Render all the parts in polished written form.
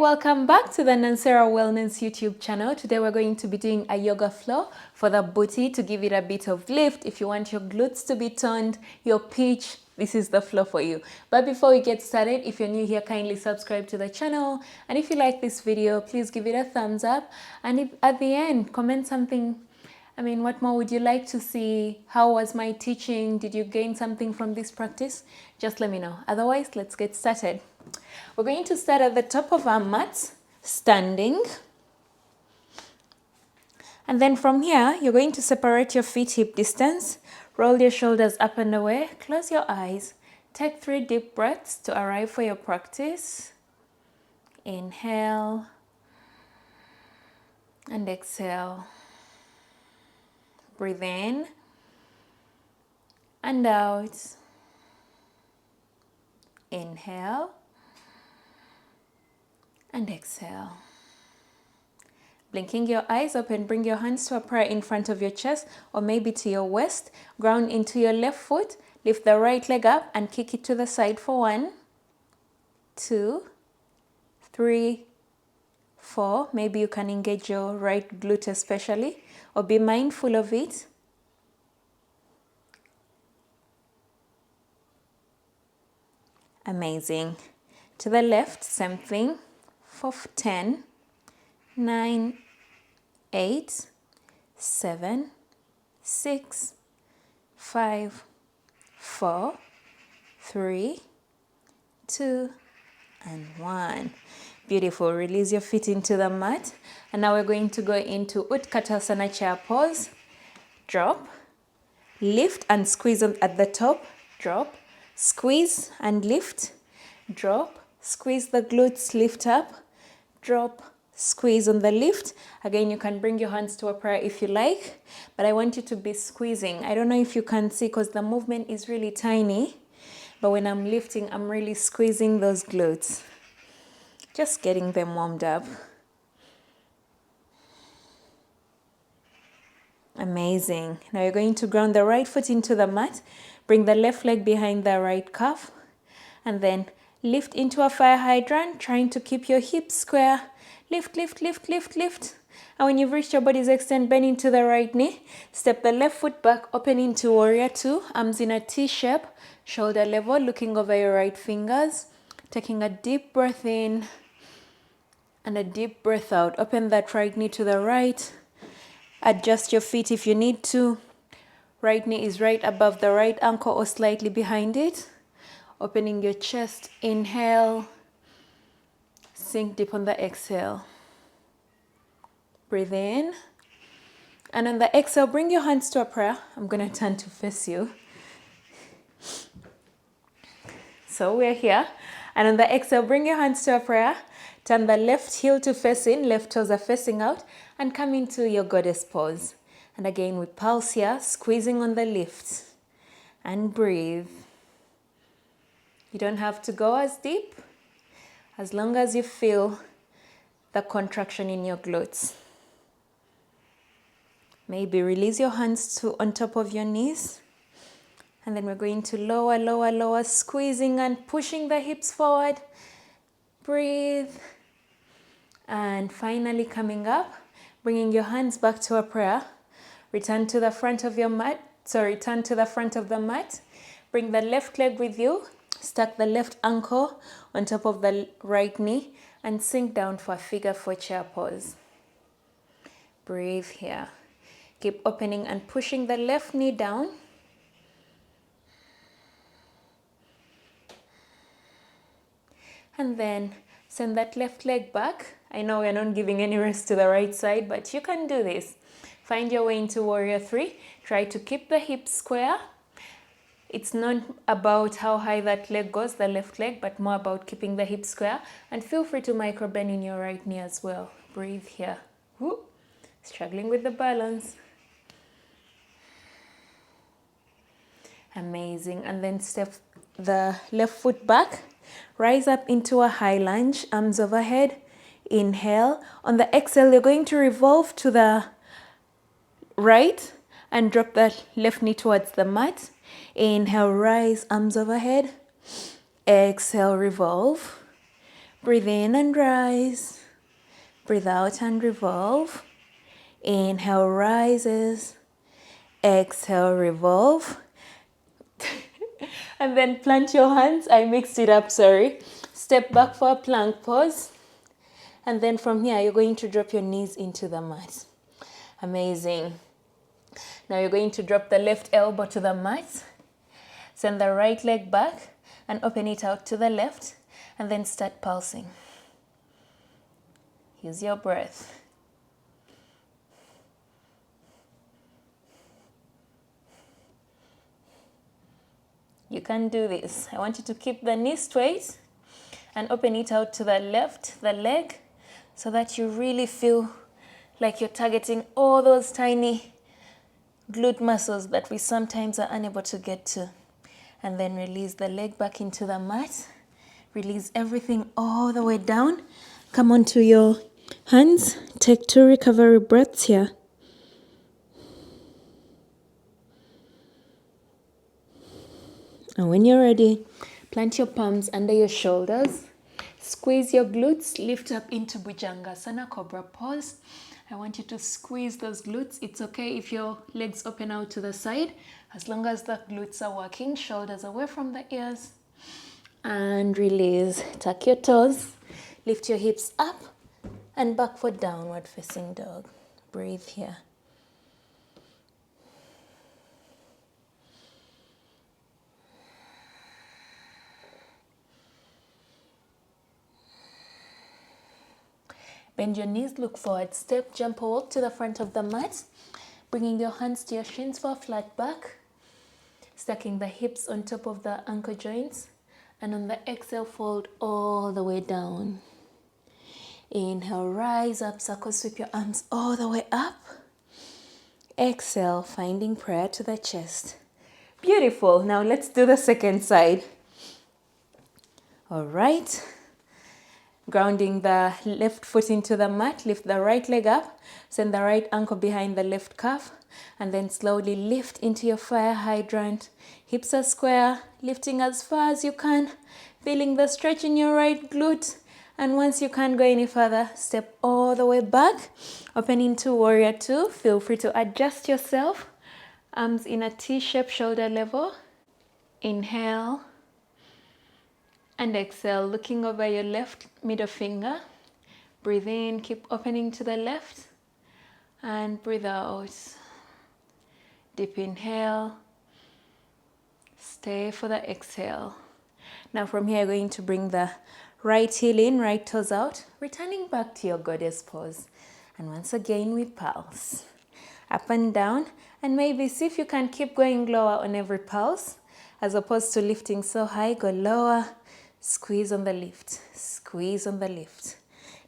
welcome back to the Nansera Wellness YouTube channel. Today we're going to be doing a yoga flow for the booty to give it a bit of lift. If you want your glutes to be toned, your pitch, this is the flow for you. But before we get started, if you're new here, kindly subscribe to the channel. And if you like this video, please give it a thumbs up. And if, at the end, comment something. What more would you like to see? How was my teaching? Did you gain something from this practice? Just let me know. Otherwise, let's get started. We're going to start at the top of our mat, standing. And then from here, you're going to separate your feet hip distance, roll your shoulders up and away, close your eyes, take 3 deep breaths to arrive for your practice. Inhale and exhale. Breathe in and out. Inhale and exhale. Blinking your eyes open, bring your hands to a prayer in front of your chest or maybe to your waist. Ground into your left foot, lift the right leg up and kick it to the side for 1, 2, 3, 4. Maybe you can engage your right glute especially, or be mindful of it. Amazing. To the left, same thing. For 10, 9, 8, 7, 6, 5, 4, 3, 2, and 1. Beautiful. Release your feet into the mat. And now we're going to go into Utkatasana chair pose. Drop, lift and squeeze at the top. Drop, squeeze and lift. Drop, squeeze the glutes, lift up. Drop, squeeze on the lift. Again, you can bring your hands to a prayer if you like, but I want you to be squeezing. I don't know if you can see because the movement is really tiny, but when I'm lifting, I'm really squeezing those glutes. Just getting them warmed up. Amazing. Now you're going to ground the right foot into the mat, bring the left leg behind the right calf, and then lift into a fire hydrant, trying to keep your hips square. Lift, lift, lift, lift, lift. And when you've reached your body's extent, bend into the right knee. Step the left foot back, open into warrior 2. Arms in a T shape, shoulder level, looking over your right fingers. Taking a deep breath in and a deep breath out. Open that right knee to the right. Adjust your feet if you need to. Right knee is right above the right ankle or slightly behind it. Opening your chest, inhale. Sink deep on the exhale. Breathe in. And on the exhale, bring your hands to a prayer. I'm going to turn to face you. So we're here. And on the exhale, bring your hands to a prayer. Turn the left heel to face in, left toes are facing out, and come into your goddess pose. And again, we pulse here, squeezing on the lift. And breathe. You don't have to go as deep, as long as you feel the contraction in your glutes. Maybe release your hands to on top of your knees. And then we're going to lower, lower, lower, squeezing and pushing the hips forward. Breathe. And finally coming up, bringing your hands back to a prayer. Return to the front of your mat. Turn to the front of the mat. Bring the left leg with you. Stack the left ankle on top of the right knee and sink down for a figure 4 chair pose. Breathe here. Keep opening and pushing the left knee down. And then send that left leg back. I know we're not giving any rest to the right side, but you can do this. Find your way into warrior 3. Try to keep the hips square. It's not about how high that leg goes, the left leg, but more about keeping the hips square. And feel free to micro bend in your right knee as well. Breathe here. Woo. Struggling with the balance. Amazing. And then step the left foot back. Rise up into a high lunge, arms overhead. Inhale. On the exhale, you're going to revolve to the right and drop the left knee towards the mat. Inhale, rise, arms overhead. Exhale, revolve. Breathe in and rise. Breathe out and revolve. Inhale, rises. Exhale, revolve. And then plant your hands. I mixed it up, sorry. Step back for a plank pose. And then from here, you're going to drop your knees into the mat. Amazing. Now you're going to drop the left elbow to the mat. Send the right leg back and open it out to the left. And then start pulsing. Use your breath. You can do this. I want you to keep the knee straight and open it out to the left, the leg, so that you really feel like you're targeting all those tiny glute muscles that we sometimes are unable to get to. And then release the leg back into the mat. Release everything all the way down. Come onto your hands. Take 2 recovery breaths here. And when you're ready, plant your palms under your shoulders. Squeeze your glutes. Lift up into Bhujangasana, Cobra pose. I want you to squeeze those glutes. It's okay if your legs open out to the side, as long as the glutes are working. Shoulders away from the ears. And release. Tuck your toes. Lift your hips up and back for downward facing dog. Breathe here. Bend your knees, look forward, step, jump or walk to the front of the mat. Bringing your hands to your shins for a flat back. Stacking the hips on top of the ankle joints. And on the exhale, fold all the way down. Inhale, rise up, circle, sweep your arms all the way up. Exhale, finding prayer to the chest. Beautiful. Now let's do the second side. All right. Grounding the left foot into the mat, lift the right leg up, send the right ankle behind the left calf, and then slowly lift into your fire hydrant. Hips are square, lifting as far as you can, feeling the stretch in your right glute. And once you can't go any further, step all the way back, open into warrior 2. Feel free to adjust yourself. Arms in a T-shape, shoulder level. Inhale. And exhale, looking over your left middle finger. Breathe in, keep opening to the left. And breathe out. Deep inhale. Stay for the exhale. Now from here, you're going to bring the right heel in, right toes out. Returning back to your goddess pose. And once again, we pulse. Up and down. And maybe see if you can keep going lower on every pulse. As opposed to lifting so high, go lower. Squeeze on the lift, squeeze on the lift.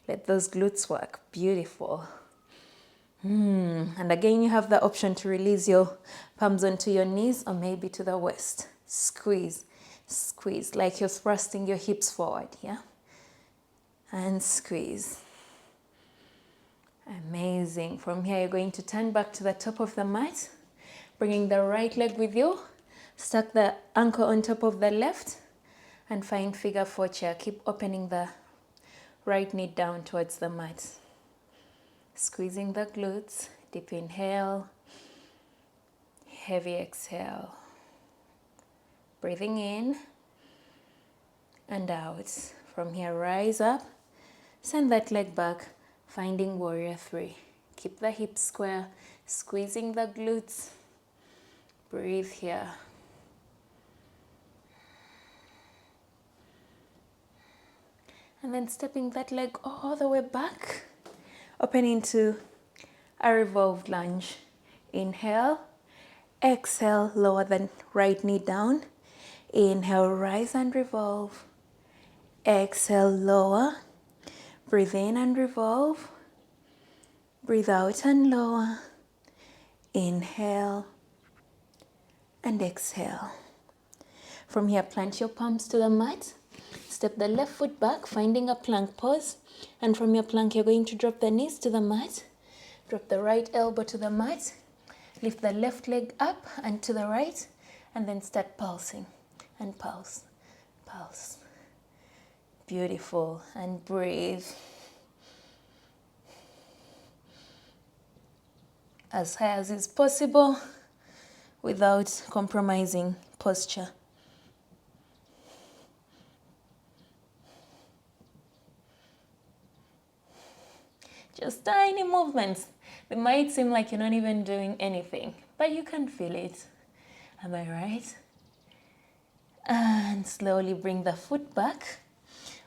Let those glutes work. Beautiful. And again, you have the option to release your palms onto your knees or maybe to the waist. Squeeze, squeeze, like you're thrusting your hips forward, yeah? And squeeze. Amazing. From here, you're going to turn back to the top of the mat, bringing the right leg with you. Stack the ankle on top of the left. And find figure 4 chair. Keep opening the right knee down towards the mat. Squeezing the glutes. Deep inhale. Heavy exhale. Breathing in and out. From here, rise up. Send that leg back. Finding warrior 3. Keep the hips square. Squeezing the glutes. Breathe here. And then stepping that leg all the way back. Open into a revolved lunge. Inhale. Exhale, lower the right knee down. Inhale, rise and revolve. Exhale, lower. Breathe in and revolve. Breathe out and lower. Inhale and exhale. From here, plant your palms to the mat. Step the left foot back, finding a plank pose. And from your plank, you're going to drop the knees to the mat. Drop the right elbow to the mat. Lift the left leg up and to the right. And then start pulsing. And pulse, pulse, Beautiful. And breathe. As high as is possible without compromising posture. Just tiny movements. They might seem like you're not even doing anything, but you can feel it. Am I right? And slowly bring the foot back.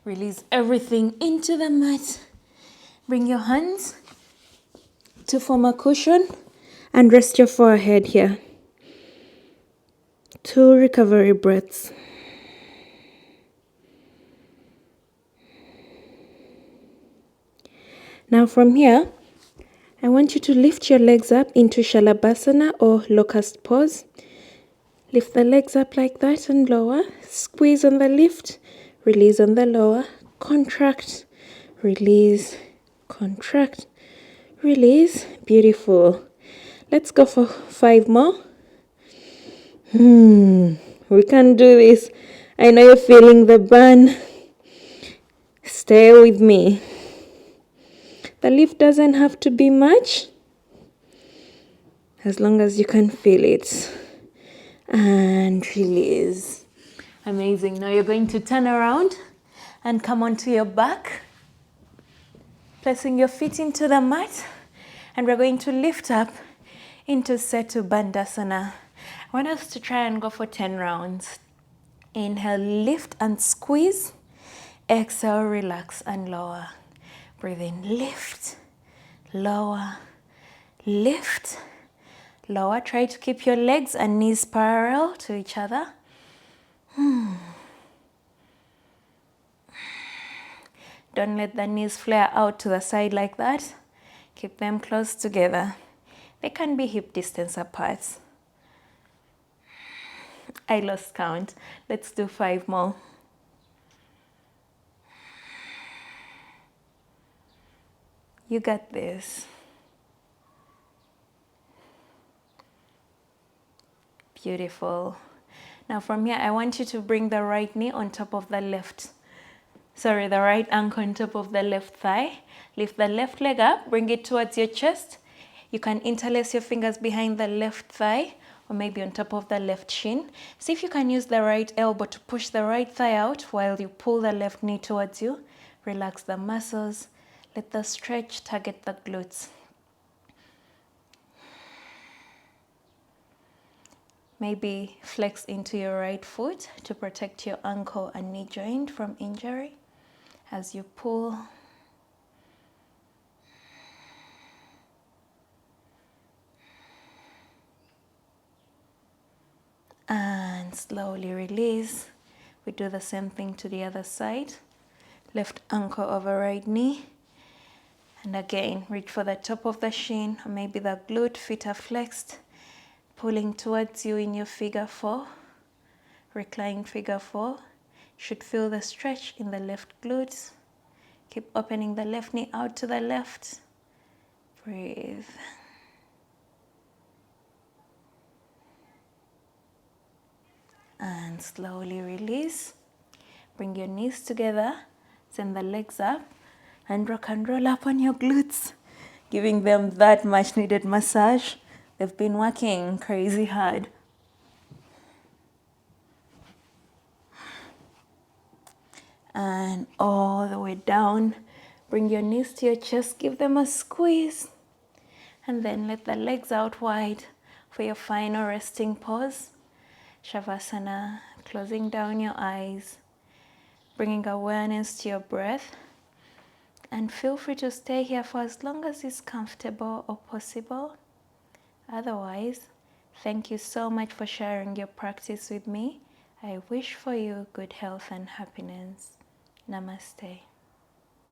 Release everything into the mat. Bring your hands to form a cushion and rest your forehead here. 2 recovery breaths. Now from here, I want you to lift your legs up into Shavasana or locust pose. Lift the legs up like that and lower. Squeeze on the lift, release on the lower. Contract, release, contract, release. Beautiful. Let's go for 5 more. We can do this. I know you're feeling the burn. Stay with me. The lift doesn't have to be much, as long as you can feel it. And release. Amazing. Now you're going to turn around and come onto your back, placing your feet into the mat, and we're going to lift up into Setu Bandhasana. I want us to try and go for 10 rounds. Inhale, lift and squeeze. Exhale, relax and lower. Breathe in, lift, lower, lift, lower. Try to keep your legs and knees parallel to each other. Don't let the knees flare out to the side like that. Keep them close together. They can be hip distance apart. I lost count. Let's do 5 more. You got this. Beautiful. Now from here, I want you to bring the right knee on top of the the right ankle on top of the left thigh. Lift the left leg up, bring it towards your chest. You can interlace your fingers behind the left thigh or maybe on top of the left shin. See if you can use the right elbow to push the right thigh out while you pull the left knee towards you. Relax the muscles. Let the stretch target the glutes. Maybe flex into your right foot to protect your ankle and knee joint from injury as you pull. And slowly release. We do the same thing to the other side. Left ankle over right knee. And again, reach for the top of the shin or maybe the glute, feet are flexed. Pulling towards you in your figure 4, recline figure 4. Should feel the stretch in the left glutes. Keep opening the left knee out to the left. Breathe. And slowly release. Bring your knees together, send the legs up, and rock and roll up on your glutes, giving them that much needed massage. They've been working crazy hard. And all the way down. Bring your knees to your chest, give them a squeeze. And then let the legs out wide for your final resting pose. Shavasana, closing down your eyes, bringing awareness to your breath. And feel free to stay here for as long as is comfortable or possible. Otherwise, thank you so much for sharing your practice with me. I wish for you good health and happiness. Namaste.